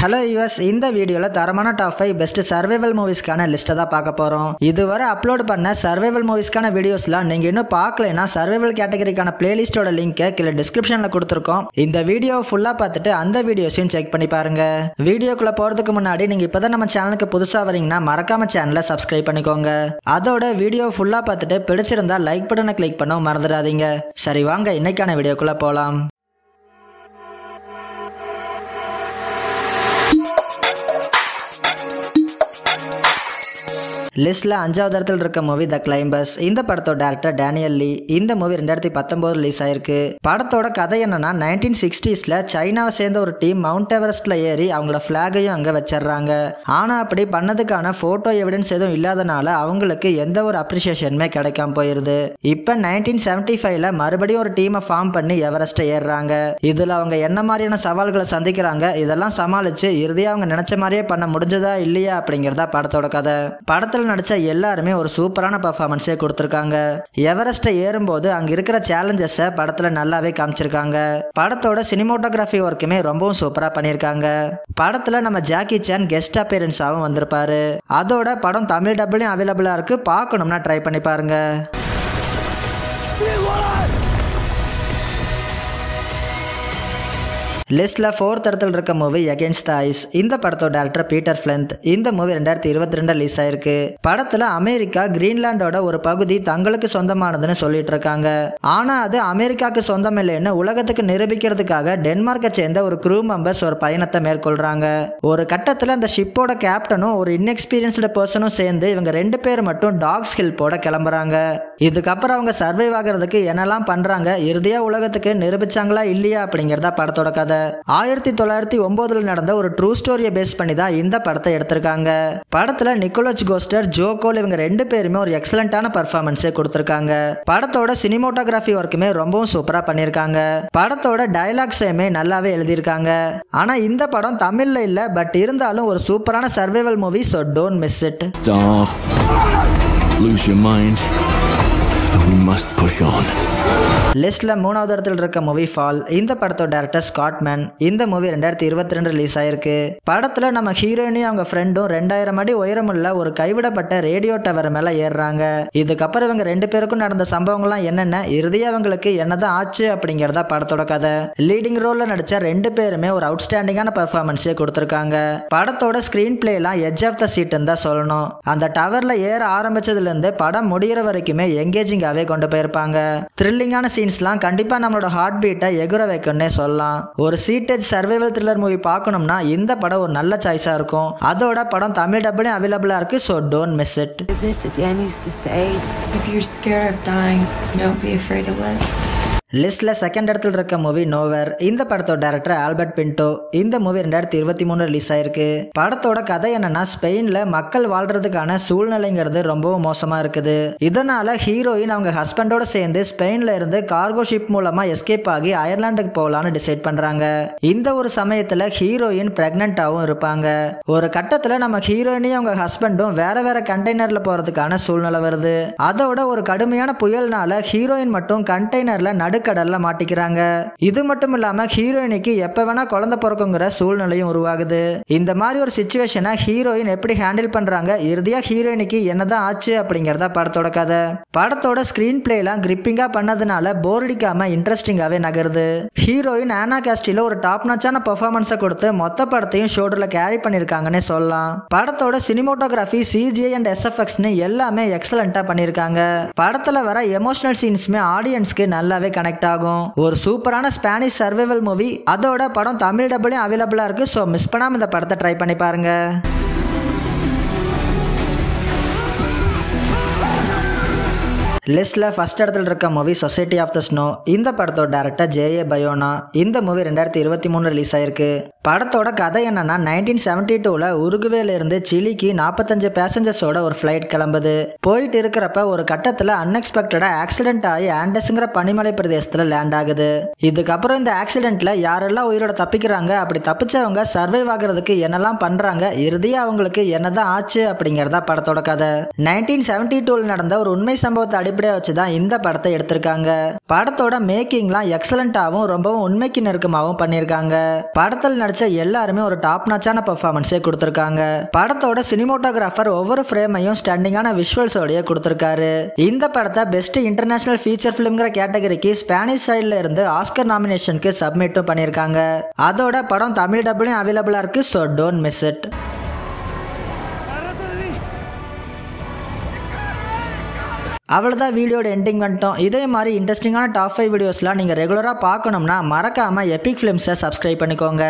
Hello US, இந்த வீடியோல தரமான டாப் 5 பெஸ்ட் சர்வைவல் மூவிஸ்க்கான லிஸ்ட்டை தான் பார்க்க போறோம். இதுவரை அப்லோட் பண்ண சர்வைவல் மூவிஸ்க்கான வீடியோஸ்லாம் நீங்க இன்னும் பார்க்கலைன்னா சர்வைவல் கேட்டகரிக்கான பிளேலிஸ்டோட லிங்கை கீழே டிஸ்கிரிப்ஷன்ல கொடுத்துருக்கோம். இந்த வீடியோ ஃபுல்லா பார்த்துட்டு அந்த வீடியோஸையும் செக் பண்ணி பாருங்க. வீடியோக்குள்ள போறதுக்கு முன்னாடி நீங்க இப்பதான் நம்ம சேனலுக்கு புதுசா வரீங்கன்னா மறக்காம சேனலை சப்ஸ்கிரைப் பண்ணிக்கோங்க. அதோட வீடியோ ஃபுல்லா பார்த்துட்டு பிடிச்சிருந்தா லைக் பட்டனை கிளிக் பண்ண மறந்துடாதீங்க. சரி வாங்க இன்னைக்கான வீடியோக்குள்ள போலாம். லிஸ்ட்ல 5வது இடத்துல இருக்க மூவி த கிளைம்பர்ஸ். இந்த படத்தோட டைரக்டர் டேனியல் லீ. இந்த மூவி 2019 ரிலீஸ் ஆயிருக்கு. படத்தோட கதை என்னன்னா 1960ஸ்ல சைனாவை சேர்ந்த ஒரு டீம் மவுண்ட் எவரெஸ்ட்ல ஏறி அவங்களோட பிளாகையும் அங்க வச்சிடறாங்க. ஆனா அப்படி பண்ணதுக்கான போட்டோ எவிடன்ஸ் எதுவும் இல்லாதனால அவங்களுக்கு எந்த ஒரு அப்ரிசியேஷனுமே கிடைக்காம போயிருது. இப்ப 1975ல மறுபடியும் ஒரு டீமை ஃபார்ம் பண்ணி எவரெஸ்ட்டை ஏறுறாங்க. இதுல அவங்க என்ன மாதிரியான சவால்களை சந்திக்கிறாங்க, இதெல்லாம் சமாளிச்சு இறுதியா அவங்க நினைச்ச மாதிரியே பண்ண முடிஞ்சதா இல்லையா அப்படிங்கறதா படத்தோட கதை. படத்துல நடிச்ச எல்லாருமே ஒரு சூப்பரான பெர்ஃபார்மன்ஸே கொடுத்திருக்காங்க. எவரெஸ்ட்டை ஏறும்போது அங்க இருக்கிற சேலஞ்சஸை படத்துல நல்லாவே காமிச்சிருக்காங்க. படத்தோட சினிமோட்டோகிராஃபி ஒர்க்குமே ரொம்பவும் சூப்பரா பண்ணியிருக்காங்க. படத்துல நம்ம ஜாக்கி சான் கெஸ்ட் அப்பியரன்ஸாவும் வந்திருப்பாரு. அதோட படம் தமிழ் டப்லையும் அவைலபிளா இருக்கு. பார்க்கணும்னா ட்ரை பண்ணி பாருங்க. லிஸ்ட்ல 4th இடத்துல இருக்க மூவி அகெயின்ஸ்ட் தி ஐஸ். இந்த படத்தோட டைரக்டர் பீட்டர் ஃபிளின்த். இந்த மூவி 2022 ரிலீஸ் ஆயிருக்கு. படத்துல அமெரிக்கா கிரீன்லாண்டோட ஒரு பகுதி தங்களுக்கு சொந்தமானதுன்னு சொல்லிட்டு இருக்காங்க. ஆனா அது அமெரிக்காவுக்கு சொந்தம் இல்லைன்னு உலகத்துக்கு நிரூபிக்கிறதுக்காக டென்மார்க்கை சேர்ந்த ஒரு க்ரூ மெம்பர்ஸ் ஒரு பயணத்தை மேற்கொள்றாங்க. ஒரு கட்டத்துல அந்த ஷிப்போட கேப்டனும் ஒரு இன்எக்ஸ்பீரியன்ஸ்டு பர்சனும் சேர்ந்து இவங்க 2 பேர் மட்டும் டாக்ஸ் ஹெல்ப்போட கிளம்புறாங்க. இதுக்கப்புறம் அவங்க சர்வைவ் ஆகிறதுக்கு என்னெல்லாம் பண்றாங்க, இறுதியா உலகத்துக்கு நிரூபிச்சாங்களா இல்லையா அப்படிங்கறதா படத்தோட கதை. 1909 நடந்த ஒரு ட்ரூ ஸ்டோரியை பேஸ் பண்ணி தான் இந்த படத்தை எடுத்திருக்காங்க. படத்துல நிக்கோலஸ் கோஸ்டர், ஜோ கோல் இவங்க 2 பேருமே ஒரு எக்ஸலண்டான பெர்ஃபார்மன்ஸே கொடுத்திருக்காங்க. படத்தோட சினிமோட்டோகிராஃபி ஒர்க்குமே ரொம்பவும் சூப்பரா பண்ணிருக்காங்க. படத்தோட டயலாக்ஸையுமே நல்லாவே எழுதியிருக்காங்க. ஆனா இந்த படம் தமிழ்ல இல்ல, பட் இருந்தாலும் ஒரு சூப்பரான survival movie. So don't miss it. Lose your mind, but we must push on. லிஸ்ட்ல 3வது இடத்துல இருக்க மூவி ஃபால். இந்த படத்தோட டைரக்டர் ஸ்காட் மேன். இந்த மூவி 2022 ரிலீஸ் ஆயிருக்கு. படத்துல நம்ம ஹீரோயினியும் அவங்க ஃப்ரெண்டும் 2000 அடி உயரமுள்ள ஒரு கைவிடப்பட்ட ரேடியோ டவர் மேல ஏறுறாங்க. இதுக்கப்புறம் இவங்க 2 பேருக்கும் நடந்த சம்பவங்கள்லாம் என்னென்ன, இறுதியா அவங்களுக்கு என்னதான் ஆச்சு அப்படிங்கறதா படத்தோட கதை. லீடிங் ரோல்ல நடிச்ச 2 பேருமே ஒரு அவுட்ஸ்டாண்டிங்கான பெர்ஃபார்மன்ஸே கொடுத்திருக்காங்க. படத்தோட ஸ்கிரீன் பிளே எல்லாம் எட்ஜ் ஆஃப் த சீட்னு தான் சொல்லணும். அந்த டவர்ல ஏற ஆரம்பிச்சதுல இருந்து படம் முடிகிற வரைக்குமே எங்கேஜிங்காவே கொண்டு போயிருப்பாங்க. த்ரில்லிங்கான சீன்ஸ்லாம் கண்டிப்பா நம்மளோட ஹார்ட் பீட்டை எகுற வைக்கும்னே சொல்லலாம். ஒரு சீட்டேஜ் சர்வைவல் த்ரில்லர் மூவி பார்க்கணும்னா இந்த படம் ஒரு நல்ல சாய்ஸா இருக்கும். அதோட படம் தமிழ் டப்லையும் அவைலபிளா இருக்கு. So don't miss it. Is it that Dan used to say, if you're scared of dying, don't be afraid to live? லிஸ்ட்ல 2nd இடத்துல இருக்க மூவி நோவேர். இந்த படத்தோட டைரக்டர் ஆல்பர்ட் பின்டோ. இந்த மூவி 2023 ரிலீஸ் ஆயிருக்கு. படத்தோட கதை என்னன்னா ஸ்பெயின்ல மக்கள் வாழ்றதுக்கான சூழ்நிலைங்கிறது ரொம்பவும் மோசமா இருக்குது. இதனால ஹீரோயின் அவங்க ஹஸ்பண்டோட சேர்ந்து ஸ்பெயின்ல இருந்து கார்கோ ஷிப் மூலமா எஸ்கேப் ஆகி அயர்லாந்துக்கு போகலான்னு டிசைட் பண்றாங்க. இந்த ஒரு சமயத்துல ஹீரோயின் பிரெக்னன்ட்டாவும் இருப்பாங்க. ஒரு கட்டத்துல நம்ம ஹீரோயினையும் அவங்க ஹஸ்பண்டும் வேற வேற கண்டெய்னர்ல போறதுக்கான சூழ்நிலை வருது. அதோட ஒரு கடுமையான புயல்னால ஹீரோயின் மட்டும் கண்டெய்னர்ல கடல்ல மாட்டிக்கிறாங்க. இது மட்டும் இல்லாம ஹீரோயினுக்கு எப்ப வேணா குழந்தை பிறக்குங்கிற சூழ்நிலையும் உருவாகுது. இந்த மாதிரி ஒரு சிச்சுவேஷனை ஹீரோயின் எப்படி ஹேண்டில் பண்றாங்க, இறுதியா ஹீரோயினுக்கு என்னதான் ஆச்சு அப்படிங்கறதா படத்தோட கதை. படத்தோட ஸ்கிரீன் பிளே எல்லாம் கிரிப்பிங்கா பண்ணதுனால போர் அடிக்காம இன்ட்ரெஸ்டிங்காவே நகருது. ஹீரோயின் ஆனா காஸ்டில ஒரு டாப் நாச்சான பெர்ஃபார்மன்ஸை கொடுத்து மொத்த படத்தையும் ஷோல்டர்ல கேரி பண்ணிருக்காங்கன்னே சொல்லலாம். படத்தோட சினிமோட்டோகிராஃபி, சிஜிஐ அண்ட் எஸ்எஃப்எக்ஸ்னு எல்லாமே எக்ஸலண்டா பண்ணிருக்காங்க. படத்துல வர எமோஷனல் சீன்ஸ்மே ஆடியன்ஸ்க்கு நல்லாவே கனெக்ட் ஆகும். ஒரு சூப்பரான ஸ்பானிஷ் சர்வைவல் மூவி. அதோட படம் தமிழ் டப்லையும் அவைலபிளா இருக்கு. சோ மிஸ் பண்ணாம இந்த படத்தை ட்ரை பண்ணி பாருங்க. லிஸ்ட்ல 1st இடத்துல இருக்க movie Society of the Snow. இந்த படத்தோட டைரக்டர் ஜே.ஏ. பயோனா. இந்த மூவி 2023 ரிலீஸ் ஆயிருக்கு. படத்தோட கதை என்னன்னா 1972ல உருகுவேல இருந்து சிலிக்கு 45 பேசஞ்சர்ஸோட ஒரு ஃபிளைட் கிளம்புது. போயிட்டு இருக்கிறப்ப ஒரு கட்டத்துல அன்எக்ஸ்பெக்டடா ஆக்சிடென்ட் ஆகி ஆண்டஸ்ங்கிற பனிமலை பிரதேசத்துல லேண்ட் ஆகுது. இதுக்கப்புறம் இந்த ஆக்சிடென்ட்ல யாரெல்லாம் உயிரோட தப்பிக்கிறாங்க, அப்படி தப்பிச்சவங்க சர்வைவ் ஆகிறதுக்கு என்னெல்லாம் பண்றாங்க, இறுதியா அவங்களுக்கு என்னதான் ஆச்சு அப்படிங்கறதா படத்தோட கதை. 1972ல நடந்த ஒரு உண்மை சம்பவத்தை அடிப்படையா வச்சுதான் இந்த படத்தை எடுத்திருக்காங்க. படத்தோட மேக்கிங்லாம் எக்ஸலண்டாவும் ரொம்பவும் உண்மைக்கு நெருக்கமாகவும் பண்ணியிருக்காங்க. படத்தில் நடிச்ச எல்லாருமே ஒரு டாப் நாச்சான பெர்ஃபார்மன்ஸே கொடுத்திருக்காங்க. படத்தோட சினிமோட்டோகிராஃபர் ஒவ்வொரு ஃப்ரேமையும் ஸ்டாண்டிங்கான விஷுவல்ஸோடய கொடுத்திருக்காரு. இந்த படத்தை பெஸ்ட் இன்டர்நேஷனல் ஃபீச்சர் ஃபிலிம்ங்கிற கேட்டகரிக்கு ஸ்பானிஷ் சைடுல இருந்து ஆஸ்கர் நாமினேஷனுக்கு சப்மிட்டும் பண்ணியிருக்காங்க. அதோட படம் தமிழ் டப்லையும் அவைலபிளா இருக்கு. So don't miss it. அவ்வளோதான், வீடியோட எண்டிங் வந்துட்டோம். இதே மாதிரி இன்ட்ரெஸ்டிங்கான டாப் 5 வீடியோஸ்லாம் நீங்கள் ரெகுலராக பார்க்கணும்னா மறக்காமல் எபிக் ஃபிலிம்ஸை சப்ஸ்கிரைப் பண்ணிக்கோங்க.